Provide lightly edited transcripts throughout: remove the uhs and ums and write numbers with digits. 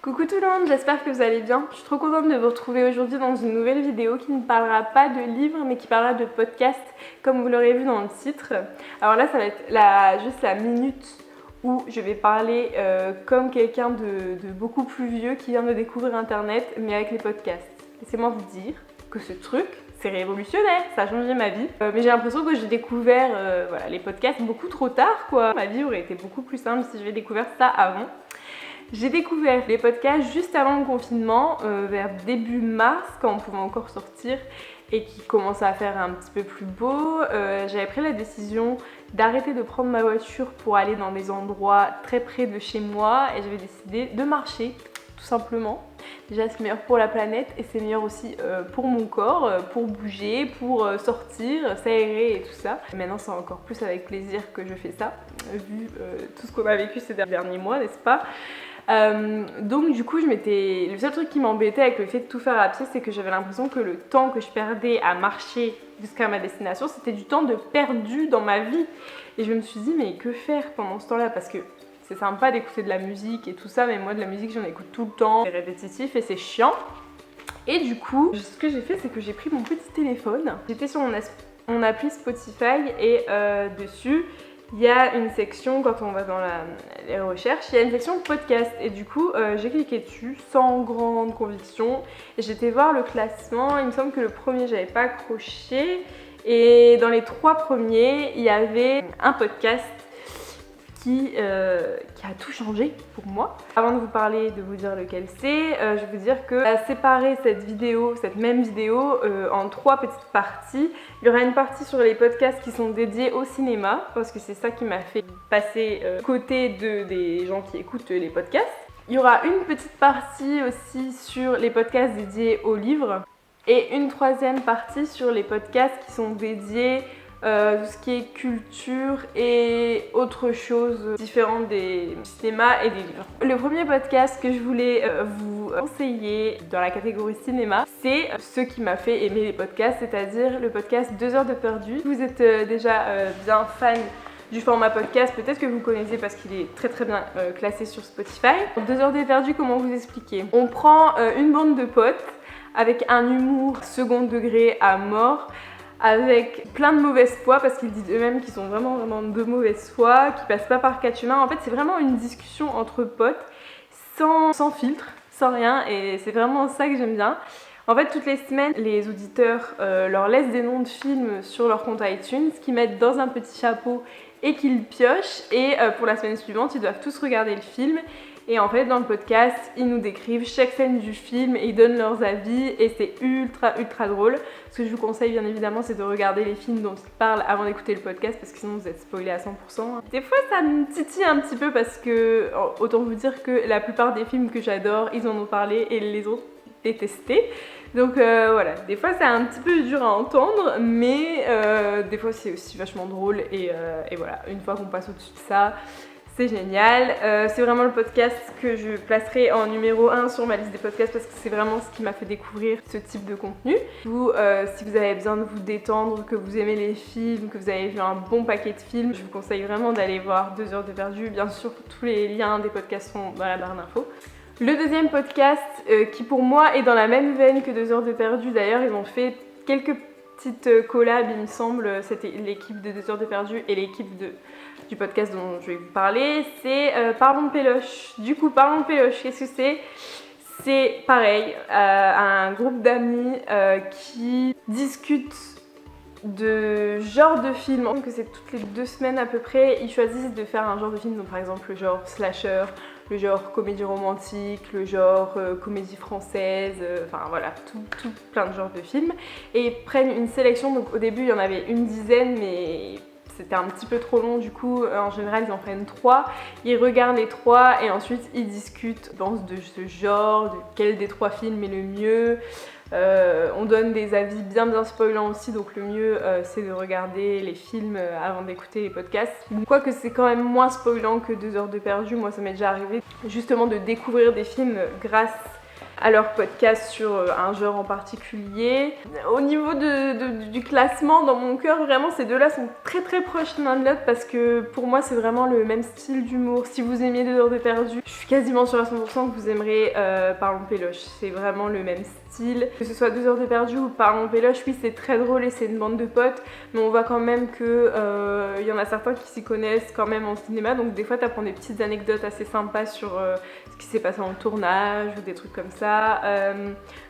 Coucou tout le monde, j'espère que vous allez bien. Je suis trop contente de vous retrouver aujourd'hui dans une nouvelle vidéo qui ne parlera pas de livres mais qui parlera de podcast comme vous l'aurez vu dans le titre. Alors là ça va être juste la minute où je vais parler comme quelqu'un de beaucoup plus vieux qui vient de découvrir internet mais avec les podcasts. Laissez-moi vous dire que ce truc c'est révolutionnaire, ça a changé ma vie. Mais j'ai l'impression que j'ai découvert les podcasts beaucoup trop tard quoi. Ma vie aurait été beaucoup plus simple si j'avais découvert ça avant. J'ai découvert les podcasts juste avant le confinement, vers début mars, quand on pouvait encore sortir et qui commençait à faire un petit peu plus beau. J'avais pris la décision d'arrêter de prendre ma voiture pour aller dans des endroits très près de chez moi et j'avais décidé de marcher, tout simplement. Déjà c'est meilleur pour la planète et c'est meilleur aussi pour mon corps, pour bouger, pour sortir, s'aérer et tout ça. Et maintenant c'est encore plus avec plaisir que je fais ça, vu tout ce qu'on a vécu ces derniers mois, n'est-ce pas ? Donc du coup le seul truc qui m'embêtait avec le fait de tout faire à pied, c'est que j'avais l'impression que le temps que je perdais à marcher jusqu'à ma destination, c'était du temps de perdu dans ma vie. Et je me suis dit mais que faire pendant ce temps-là, parce que c'est sympa d'écouter de la musique et tout ça, mais moi de la musique j'en écoute tout le temps, c'est répétitif et c'est chiant. Et du coup, ce que j'ai fait, c'est que j'ai pris mon petit téléphone, j'étais sur mon appli Spotify et dessus, il y a une section, quand on va dans les recherches, il y a une section podcast et du coup j'ai cliqué dessus sans grande conviction et j'étais voir le classement. Il me semble que le premier j'avais pas accroché et dans les 3 premiers il y avait un podcast qui a tout changé pour moi. Avant de vous parler, de vous dire lequel c'est, je vais vous dire que à séparer cette même vidéo en 3 petites parties. Il y aura une partie sur les podcasts qui sont dédiés au cinéma, parce que c'est ça qui m'a fait passer côté des gens qui écoutent les podcasts. Il y aura une petite partie aussi sur les podcasts dédiés aux livres, et une 3e partie sur les podcasts qui sont dédiés tout ce qui est culture et autre chose différente des cinémas et des livres. Le premier podcast que je voulais vous conseiller dans la catégorie cinéma, c'est ce qui m'a fait aimer les podcasts, c'est-à-dire le podcast 2 heures de perdu. Vous êtes déjà bien fan du format podcast, peut-être que vous connaissez parce qu'il est très très bien classé sur Spotify. 2 heures de perdu, comment vous expliquer ? On prend une bande de potes avec un humour second degré à mort, avec plein de mauvaise foi, parce qu'ils disent eux-mêmes qu'ils sont vraiment de mauvaise foi, qui passent pas par 4 chemins. En fait, c'est vraiment une discussion entre potes, sans filtre, sans rien, et c'est vraiment ça que j'aime bien. En fait, toutes les semaines, les auditeurs leur laissent des noms de films sur leur compte iTunes, qu'ils mettent dans un petit chapeau et qu'ils piochent, et pour la semaine suivante, ils doivent tous regarder le film. Et en fait, dans le podcast, ils nous décrivent chaque scène du film et ils donnent leurs avis et c'est ultra drôle. Ce que je vous conseille bien évidemment, c'est de regarder les films dont ils parlent avant d'écouter le podcast parce que sinon vous êtes spoilés à 100%. Des fois, ça me titille un petit peu parce que, autant vous dire que la plupart des films que j'adore, ils en ont parlé et les autres détestés. Donc voilà, des fois c'est un petit peu dur à entendre, mais des fois c'est aussi vachement drôle et voilà, une fois qu'on passe au-dessus de ça, c'est génial. C'est vraiment le podcast que je placerai en numéro 1 sur ma liste des podcasts parce que c'est vraiment ce qui m'a fait découvrir ce type de contenu. Vous, si vous avez besoin de vous détendre, que vous aimez les films, que vous avez vu un bon paquet de films, je vous conseille vraiment d'aller voir 2 heures de perdu. Bien sûr, tous les liens des podcasts sont dans la barre d'infos. Le deuxième podcast, qui pour moi est dans la même veine que 2 heures de perdu, d'ailleurs, ils ont fait quelques petites collabs, il me semble, c'était l'équipe de 2 heures de perdu et l'équipe du podcast dont je vais vous parler, c'est Parlons de Péloche. Du coup, Parlons de Péloche, qu'est-ce que c'est ? C'est pareil, un groupe d'amis qui discutent de genre de film. Donc c'est toutes les 2 semaines à peu près, ils choisissent de faire un genre de film, donc par exemple le genre slasher, le genre comédie romantique, le genre comédie française, enfin voilà, tout plein de genres de films. Et ils prennent une sélection, donc au début il y en avait une dizaine, mais c'était un petit peu trop long, du coup en général ils en prennent 3, ils regardent les 3 et ensuite ils discutent de ce genre, de quel des 3 films est le mieux. On donne des avis bien spoilants aussi, donc le mieux c'est de regarder les films avant d'écouter les podcasts. Quoique c'est quand même moins spoilant que 2 heures de perdu, moi ça m'est déjà arrivé justement de découvrir des films grâce à leur podcast sur un genre en particulier. Au niveau du classement, dans mon cœur, vraiment ces deux-là sont très très proches l'un de l'autre parce que pour moi c'est vraiment le même style d'humour. Si vous aimiez 2 heures de perdu, je suis quasiment sûre à 100% que vous aimerez Parlons Péloche. C'est vraiment le même style. Que ce soit 2 heures de perdu ou Parlons Péloche, oui c'est très drôle et c'est une bande de potes, mais on voit quand même que y en a certains qui s'y connaissent quand même en cinéma, donc des fois t'apprends des petites anecdotes assez sympas sur ce qui s'est passé en tournage ou des trucs comme ça.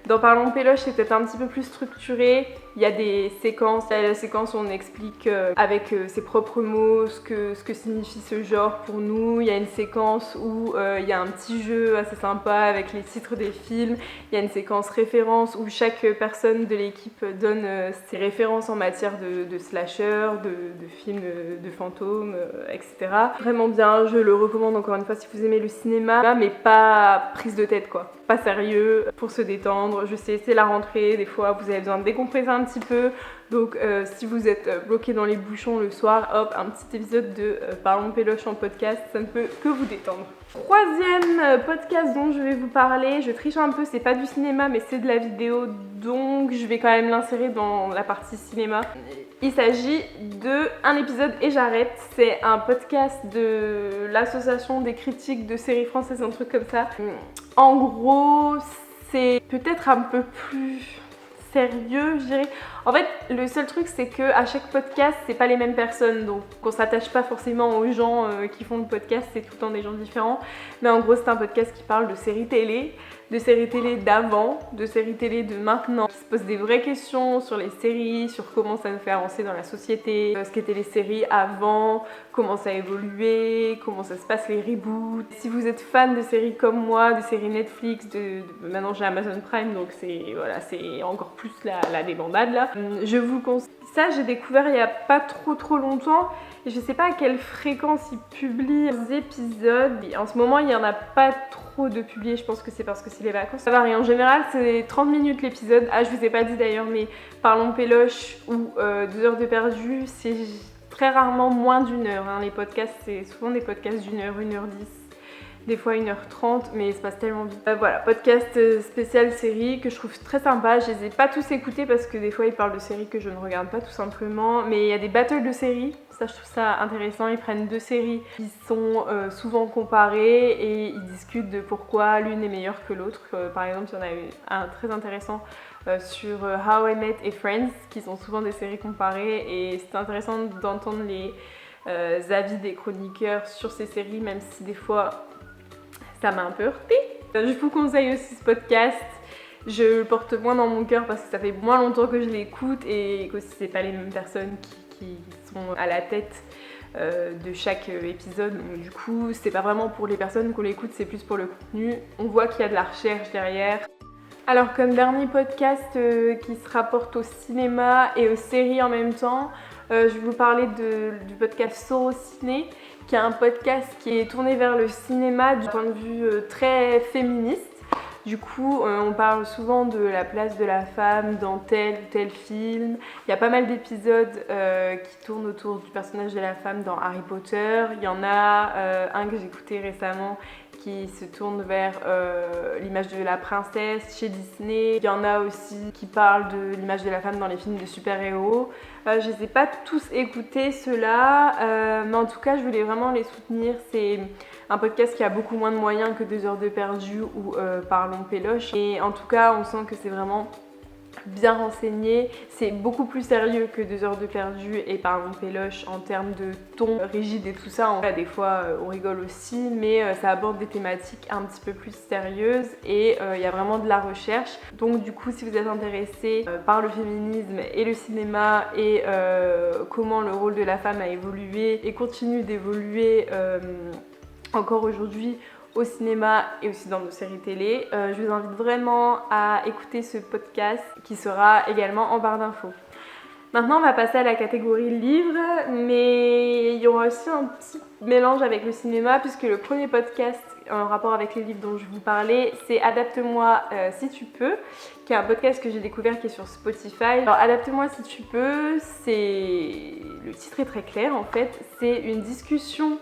Dans Parlons Péloche, c'est peut-être un petit peu plus structuré. Il y a des séquences, il y a la séquence où on explique avec ses propres mots ce que signifie ce genre pour nous. Il y a une séquence où il y a un petit jeu assez sympa avec les titres des films. Il y a une séquence référence où chaque personne de l'équipe donne ses références en matière de slasher, de films de fantômes, etc. Vraiment bien, je le recommande encore une fois si vous aimez le cinéma, mais pas prise de tête quoi. Pas sérieux, pour se détendre. Je sais, c'est la rentrée, des fois vous avez besoin de décompresser un petit peu. Donc si vous êtes bloqué dans les bouchons le soir, hop, un petit épisode de Parlons Péloche en podcast, ça ne peut que vous détendre. Troisième podcast dont je vais vous parler, je triche un peu, c'est pas du cinéma mais c'est de la vidéo, donc je vais quand même l'insérer dans la partie cinéma. Il s'agit de Un épisode et j'arrête. C'est un podcast de l'association des critiques de séries françaises, un truc comme ça. En gros, c'est peut-être un peu plus sérieux, je dirais. En fait, le seul truc, c'est que à chaque podcast, c'est pas les mêmes personnes, donc on s'attache pas forcément aux gens qui font le podcast, c'est tout le temps des gens différents. Mais en gros, c'est un podcast qui parle de séries télé d'avant, de séries télé de maintenant, qui se pose des vraies questions sur les séries, sur comment ça nous fait avancer dans la société, ce qu'étaient les séries avant, comment ça a évolué, comment ça se passe les reboots. Si vous êtes fan de séries comme moi, de séries Netflix, maintenant j'ai Amazon Prime, donc c'est encore plus la débandade là. Je vous conseille ça, j'ai découvert il y a pas trop longtemps. Et je sais pas à quelle fréquence ils publient les épisodes. En ce moment, il y en a pas trop de publiés. Je pense que c'est parce que c'est les vacances. Ça varie. En général, c'est 30 minutes l'épisode. Ah, je vous ai pas dit d'ailleurs, mais Parlons Péloche ou 2 heures de perdu, c'est très rarement moins d'1 heure. Hein. Les podcasts, c'est souvent des podcasts d'1 heure, 1h10. Des fois 1h30, mais il se passe tellement vite. Voilà, podcast spécial série que je trouve très sympa. Je les ai pas tous écoutés parce que des fois ils parlent de séries que je ne regarde pas tout simplement. Mais il y a des battles de séries, ça je trouve ça intéressant. Ils prennent 2 séries qui sont souvent comparées et ils discutent de pourquoi l'une est meilleure que l'autre. Par exemple, il y en a eu un très intéressant sur How I Met et Friends, qui sont souvent des séries comparées. Et c'est intéressant d'entendre les avis des chroniqueurs sur ces séries, même si des fois ça m'a un peu heurtée. Je vous conseille aussi ce podcast. Je le porte moins dans mon cœur parce que ça fait moins longtemps que je l'écoute et que c'est pas les mêmes personnes qui sont à la tête de chaque épisode. Donc, du coup, c'est pas vraiment pour les personnes qu'on l'écoute, c'est plus pour le contenu. On voit qu'il y a de la recherche derrière. Alors, comme dernier podcast qui se rapporte au cinéma et aux séries en même temps, je vais vous parler du podcast Sorociné, qui est un podcast qui est tourné vers le cinéma du point de vue très féministe. Du coup, on parle souvent de la place de la femme dans tel ou tel film. Il y a pas mal d'épisodes qui tournent autour du personnage de la femme dans Harry Potter. Il y en a un que j'ai écouté récemment qui se tourne vers l'image de la princesse chez Disney. Il y en a aussi qui parlent de l'image de la femme dans les films de super-héros. Je ne les ai pas tous écoutés ceux-là, mais en tout cas je voulais vraiment les soutenir. C'est un podcast qui a beaucoup moins de moyens que 2 heures de perdu ou Parlons Péloche. Et en tout cas on sent que c'est vraiment bien renseigné, c'est beaucoup plus sérieux que 2 heures de perdu et Parlons Péloche en termes de ton rigide et tout ça. En fait, des fois on rigole aussi, mais ça aborde des thématiques un petit peu plus sérieuses et il y a vraiment de la recherche. Donc du coup, si vous êtes intéressé par le féminisme et le cinéma et comment le rôle de la femme a évolué et continue d'évoluer encore aujourd'hui au cinéma et aussi dans nos séries télé, je vous invite vraiment à écouter ce podcast qui sera également en barre d'infos. Maintenant, on va passer à la catégorie livres, mais il y aura aussi un petit mélange avec le cinéma puisque le premier podcast en rapport avec les livres dont je vous parlais, c'est Adapte-moi si tu peux, qui est un podcast que j'ai découvert qui est sur Spotify. Alors Adapte-moi si tu peux, le titre est très clair en fait, c'est une discussion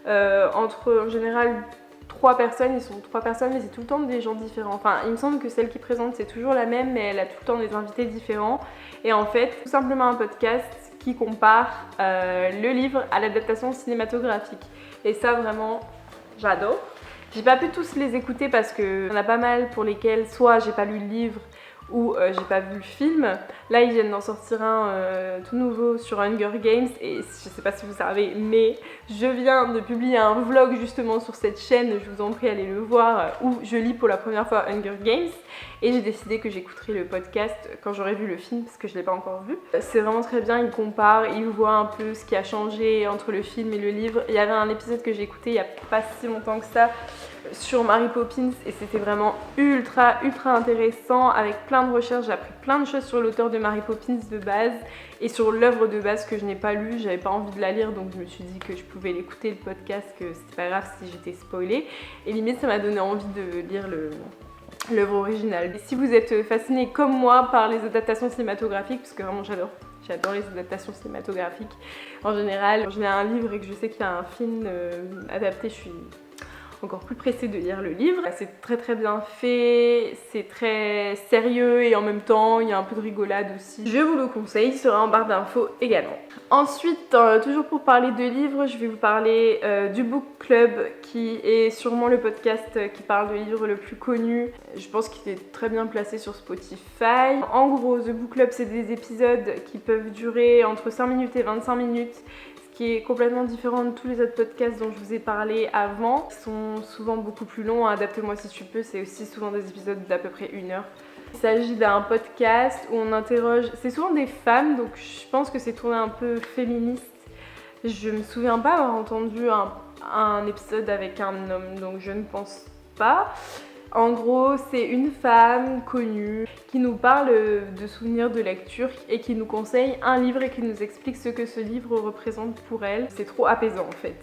entre en général 3 personnes, ils sont 3 personnes mais c'est tout le temps des gens différents. Enfin il me semble que celle qui présente c'est toujours la même mais elle a tout le temps des invités différents. Et en fait tout simplement un podcast qui compare le livre à l'adaptation cinématographique. Et ça vraiment j'adore. J'ai pas pu tous les écouter parce qu'il y en a pas mal pour lesquels soit j'ai pas lu le livre ou j'ai pas vu le film. Là ils viennent d'en sortir un tout nouveau sur Hunger Games et je sais pas si vous savez mais je viens de publier un vlog justement sur cette chaîne, je vous en prie allez le voir, où je lis pour la première fois Hunger Games et j'ai décidé que j'écouterai le podcast quand j'aurai vu le film parce que je l'ai pas encore vu. C'est vraiment très bien, il compare, il voit un peu ce qui a changé entre le film et le livre. Il y avait un épisode que j'ai écouté il y a pas si longtemps que ça sur Mary Poppins et c'était vraiment ultra intéressant avec plein de recherches, j'ai appris plein de choses sur l'auteur de Mary Poppins de base et sur l'œuvre de base que je n'ai pas lue, j'avais pas envie de la lire donc je me suis dit que je pouvais l'écouter le podcast, que c'était pas grave si j'étais spoilée et limite ça m'a donné envie de lire l'œuvre originale. Et si vous êtes fasciné comme moi par les adaptations cinématographiques, parce que vraiment j'adore les adaptations cinématographiques en général, quand je lis un livre et que je sais qu'il y a un film adapté, je suis encore plus pressée de lire le livre. C'est très bien fait, c'est très sérieux et en même temps il y a un peu de rigolade aussi. Je vous le conseille, il sera en barre d'infos également. Ensuite, toujours pour parler de livres, je vais vous parler du Book Club qui est sûrement le podcast qui parle de livres le plus connu. Je pense qu'il est très bien placé sur Spotify. En gros, The Book Club c'est des épisodes qui peuvent durer entre 5 minutes et 25 minutes. Qui est complètement différent de tous les autres podcasts dont je vous ai parlé avant. Ils sont souvent beaucoup plus longs. Adapte-moi si tu peux, c'est aussi souvent des épisodes d'à peu près 1 heure. Il s'agit d'un podcast où on interroge... C'est souvent des femmes, donc je pense que c'est tourné un peu féministe. Je me souviens pas avoir entendu un épisode avec un homme, donc je ne pense pas. En gros, c'est une femme connue qui nous parle de souvenirs de lecture et qui nous conseille un livre et qui nous explique ce que ce livre représente pour elle. C'est trop apaisant en fait.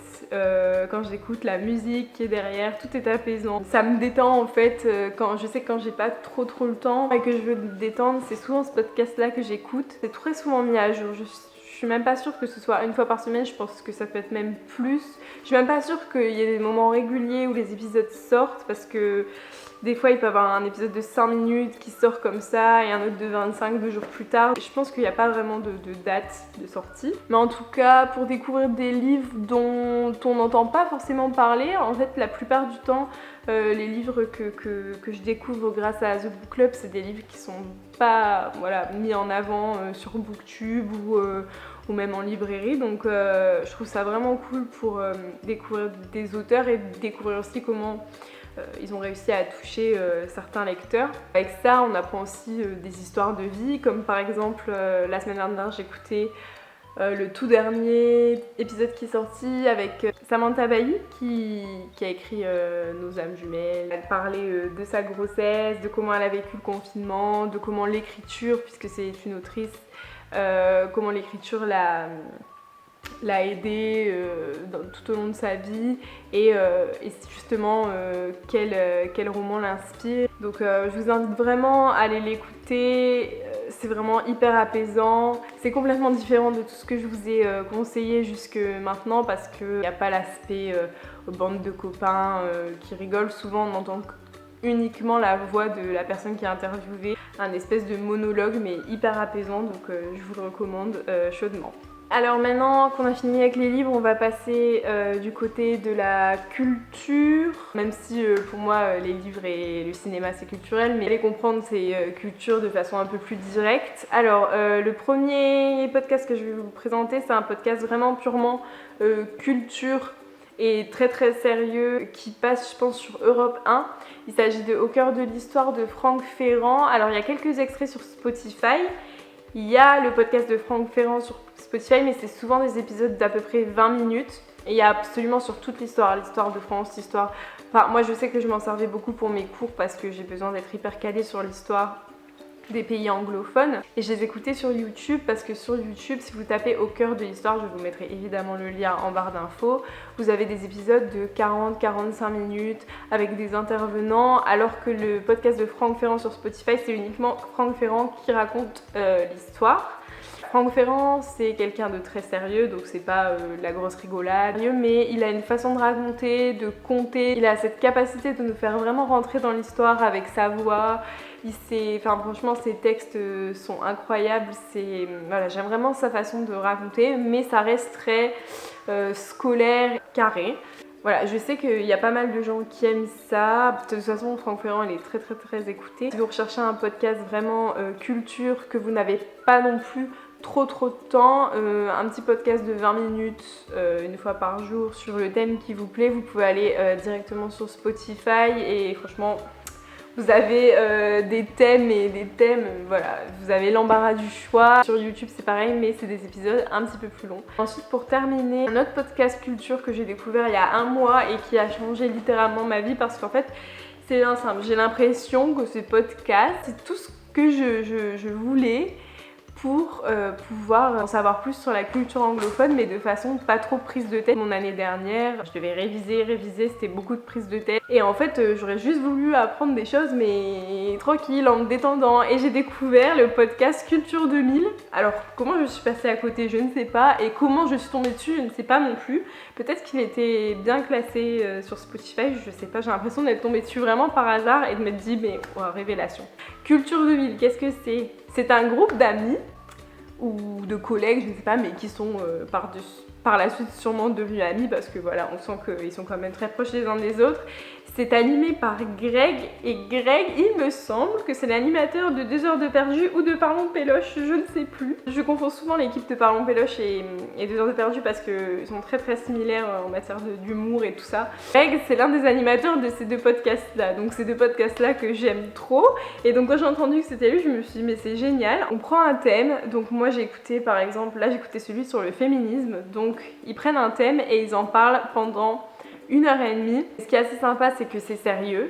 Quand j'écoute la musique qui est derrière, tout est apaisant. Ça me détend en fait. Je sais que quand j'ai pas trop le temps et que je veux me détendre, c'est souvent ce podcast-là que j'écoute. C'est très souvent mis à jour. Je suis même pas sûre que ce soit une fois par semaine, je pense que ça peut être même plus. Je suis même pas sûre qu'il y ait des moments réguliers où les épisodes sortent parce que des fois il peut y avoir un épisode de 5 minutes qui sort comme ça et un autre de 25 2 jours plus tard. Je pense qu'il n'y a pas vraiment de date de sortie. Mais en tout cas, pour découvrir des livres dont on n'entend pas forcément parler, en fait la plupart du temps, les livres que je découvre grâce à The Book Club, c'est des livres qui sont pas mis en avant sur Booktube ou même en librairie. Donc je trouve ça vraiment cool pour découvrir des auteurs et découvrir aussi comment ils ont réussi à toucher certains lecteurs. Avec ça, on apprend aussi des histoires de vie, comme par exemple la semaine dernière j'écoutais le tout dernier épisode qui est sorti avec Samantha Bailly qui a écrit Nos âmes jumelles. Elle parlait de sa grossesse, de comment elle a vécu le confinement, de comment l'écriture, puisque c'est une autrice, comment l'écriture l'a aidée tout au long de sa vie et justement quel roman l'inspire. Donc je vous invite vraiment à aller l'écouter, c'est vraiment hyper apaisant. C'est complètement différent de tout ce que je vous ai conseillé jusque maintenant parce qu'il n'y a pas l'aspect bande de copains qui rigolent. Souvent on entend uniquement la voix de la personne qui est interviewée, un espèce de monologue mais hyper apaisant, donc je vous le recommande chaudement. Alors maintenant qu'on a fini avec les livres, on va passer du côté de la culture. Même si pour moi les livres et le cinéma c'est culturel, mais allez comprendre c'est culture de façon un peu plus directe. Alors le premier podcast que je vais vous présenter, c'est un podcast vraiment purement culture et très sérieux qui passe je pense sur Europe 1. Il s'agit de Au cœur de l'histoire de Franck Ferrand. Alors il y a quelques extraits sur Spotify. Il y a le podcast de Franck Ferrand sur Spotify, mais c'est souvent des épisodes d'à peu près 20 minutes. Et il y a absolument sur toute l'histoire de France, l'histoire... Enfin, moi je sais que je m'en servais beaucoup pour mes cours parce que j'ai besoin d'être hyper calée sur l'histoire des pays anglophones. Et je les écoutais sur YouTube parce que sur YouTube, si vous tapez Au cœur de l'histoire, je vous mettrai évidemment le lien en barre d'infos, vous avez des épisodes de 40-45 minutes avec des intervenants, alors que le podcast de Franck Ferrand sur Spotify, c'est uniquement Franck Ferrand qui raconte l'histoire. Franck Ferrand, c'est quelqu'un de très sérieux, donc c'est pas la grosse rigolade, mais il a une façon de raconter, de conter, il a cette capacité de nous faire vraiment rentrer dans l'histoire avec sa voix. Franchement, ses textes sont incroyables. Voilà, j'aime vraiment sa façon de raconter, mais ça reste très scolaire, carré. Voilà, je sais qu'il y a pas mal de gens qui aiment ça. De toute façon, Franck Ferrand, il est très très très écouté. Si vous recherchez un podcast vraiment culture, que vous n'avez pas non plus trop de temps, un petit podcast de 20 minutes une fois par jour sur le thème qui vous plaît, vous pouvez aller directement sur Spotify et franchement, vous avez des thèmes et des thèmes, voilà, vous avez l'embarras du choix. Sur YouTube c'est pareil, mais c'est des épisodes un petit peu plus longs. Ensuite, pour terminer, un autre podcast culture que j'ai découvert il y a un mois et qui a changé littéralement ma vie, parce qu'en fait c'est bien simple, j'ai l'impression que ce podcast c'est tout ce que je voulais pour pouvoir en savoir plus sur la culture anglophone, mais de façon pas trop prise de tête. Mon année dernière, je devais réviser, c'était beaucoup de prise de tête. Et en fait, j'aurais juste voulu apprendre des choses, mais tranquille, en me détendant. Et j'ai découvert le podcast Culture 2000. Alors, comment je suis passée à côté, je ne sais pas. Et comment je suis tombée dessus, je ne sais pas non plus. Peut-être qu'il était bien classé sur Spotify, je sais pas. J'ai l'impression d'être tombée dessus vraiment par hasard et de m'être dit, mais révélation. Culture 2000, qu'est-ce que c'est ? C'est un groupe d'amis ou de collègues, je ne sais pas, mais qui sont par la suite sûrement devenus amis, parce que voilà, on sent qu'ils sont quand même très proches les uns des autres. C'est animé par Greg, et Greg, il me semble que c'est l'animateur de 2 heures de perdu ou de Parlons Péloche, je ne sais plus. Je confonds souvent l'équipe de Parlons Péloche et 2 heures de perdu parce qu'ils sont très très similaires en matière d'humour et tout ça. Greg, c'est l'un des animateurs de ces 2 podcasts-là, donc ces 2 podcasts-là que j'aime trop. Et donc quand j'ai entendu que c'était lui, je me suis dit mais c'est génial. On prend un thème, donc moi j'ai écouté par exemple, là j'ai écouté celui sur le féminisme, donc ils prennent un thème et ils en parlent pendant 1h30. Ce qui est assez sympa, c'est que c'est sérieux,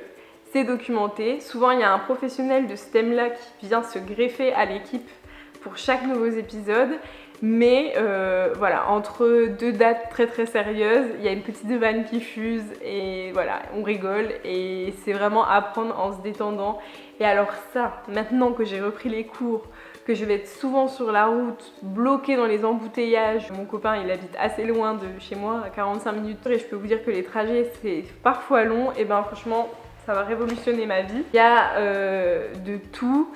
c'est documenté. Souvent, il y a un professionnel de ce thème-là qui vient se greffer à l'équipe pour chaque nouveau épisode. Mais voilà, entre 2 dates très très sérieuses, il y a une petite vanne qui fuse et voilà, on rigole et c'est vraiment apprendre en se détendant. Et alors ça, maintenant que j'ai repris les cours, que je vais être souvent sur la route, bloquée dans les embouteillages. Mon copain, il habite assez loin de chez moi, à 45 minutes. Et je peux vous dire que les trajets, c'est parfois long. Et ben franchement, ça va révolutionner ma vie. Il y a de tout.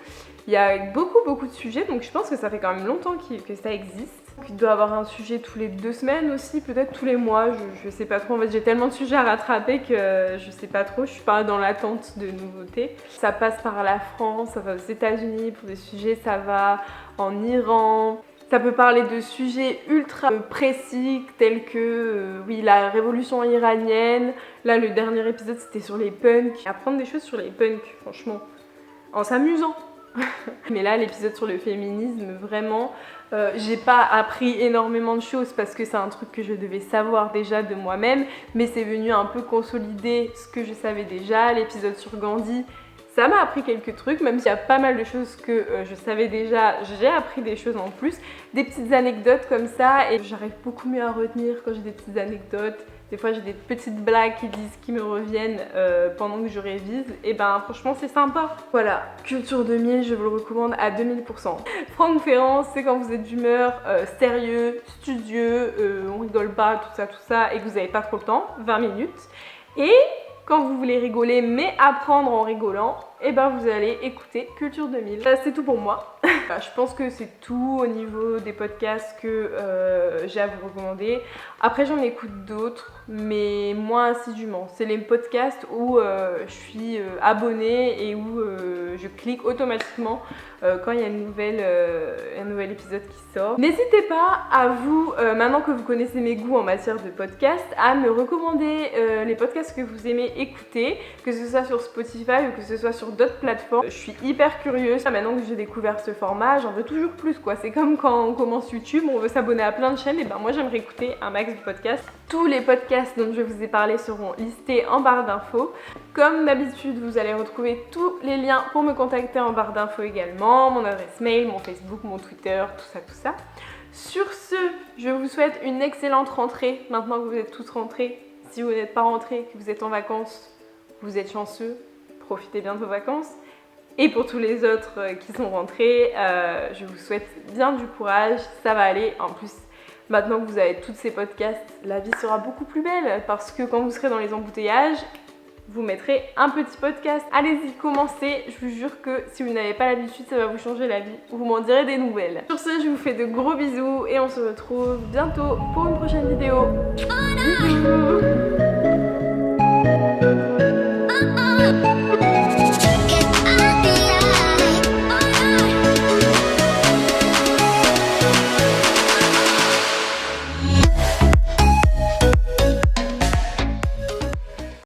Il y a beaucoup de sujets. Donc je pense que ça fait quand même longtemps que ça existe. Il doit y avoir un sujet tous les 2 semaines aussi, peut-être tous les mois, je sais pas trop. En fait, j'ai tellement de sujets à rattraper que je sais pas trop. Je suis pas dans l'attente de nouveautés. Ça passe par la France, ça va aux États-Unis pour des sujets, ça va en Iran. Ça peut parler de sujets ultra précis tels que la révolution iranienne. Là, le dernier épisode, c'était sur les punks. Apprendre des choses sur les punks, franchement, en s'amusant. Mais là, l'épisode sur le féminisme, vraiment, j'ai pas appris énormément de choses parce que c'est un truc que je devais savoir déjà de moi-même, mais c'est venu un peu consolider ce que je savais déjà. L'épisode sur Gandhi, ça m'a appris quelques trucs, même s'il y a pas mal de choses que je savais déjà, j'ai appris des choses en plus, des petites anecdotes comme ça, et j'arrive beaucoup mieux à retenir quand j'ai des petites anecdotes. Des fois j'ai des petites blagues qui me reviennent pendant que je révise, et ben franchement c'est sympa. Voilà, Culture 2000, je vous le recommande à 2000%. Franck Ferrand, c'est quand vous êtes d'humeur sérieux, studieux, on rigole pas, tout ça, et que vous n'avez pas trop le temps, 20 minutes. Et quand vous voulez rigoler mais apprendre en rigolant, et ben vous allez écouter Culture 2000. C'est tout pour moi. Je pense que c'est tout au niveau des podcasts que j'ai à vous recommander. Après j'en écoute d'autres, mais moins assidûment. C'est les podcasts où je suis abonnée et où je clique automatiquement quand il y a un nouvel épisode qui sort. N'hésitez pas à vous, maintenant que vous connaissez mes goûts en matière de podcasts, à me recommander les podcasts que vous aimez écouter, que ce soit sur Spotify ou que ce soit sur d'autres plateformes. Je suis hyper curieuse. Maintenant que j'ai découvert ce format, j'en veux toujours plus quoi. C'est comme quand on commence YouTube, on veut s'abonner à plein de chaînes, et ben moi j'aimerais écouter un max de podcasts. Tous les podcasts dont je vous ai parlé seront listés en barre d'infos. Comme d'habitude, vous allez retrouver tous les liens pour me contacter en barre d'infos également, mon adresse mail, mon Facebook, mon Twitter, tout ça. Sur ce, je vous souhaite une excellente rentrée, maintenant que vous êtes tous rentrés. Si vous n'êtes pas rentrés, que vous êtes en vacances, vous êtes chanceux, profitez bien de vos vacances. Et pour tous les autres qui sont rentrés, je vous souhaite bien du courage, ça va aller. En plus, maintenant que vous avez tous ces podcasts, la vie sera beaucoup plus belle parce que quand vous serez dans les embouteillages, vous mettrez un petit podcast. Allez-y, commencez. Je vous jure que si vous n'avez pas l'habitude, ça va vous changer la vie. Vous m'en direz des nouvelles. Sur ce, je vous fais de gros bisous et on se retrouve bientôt pour une prochaine vidéo. Bisous.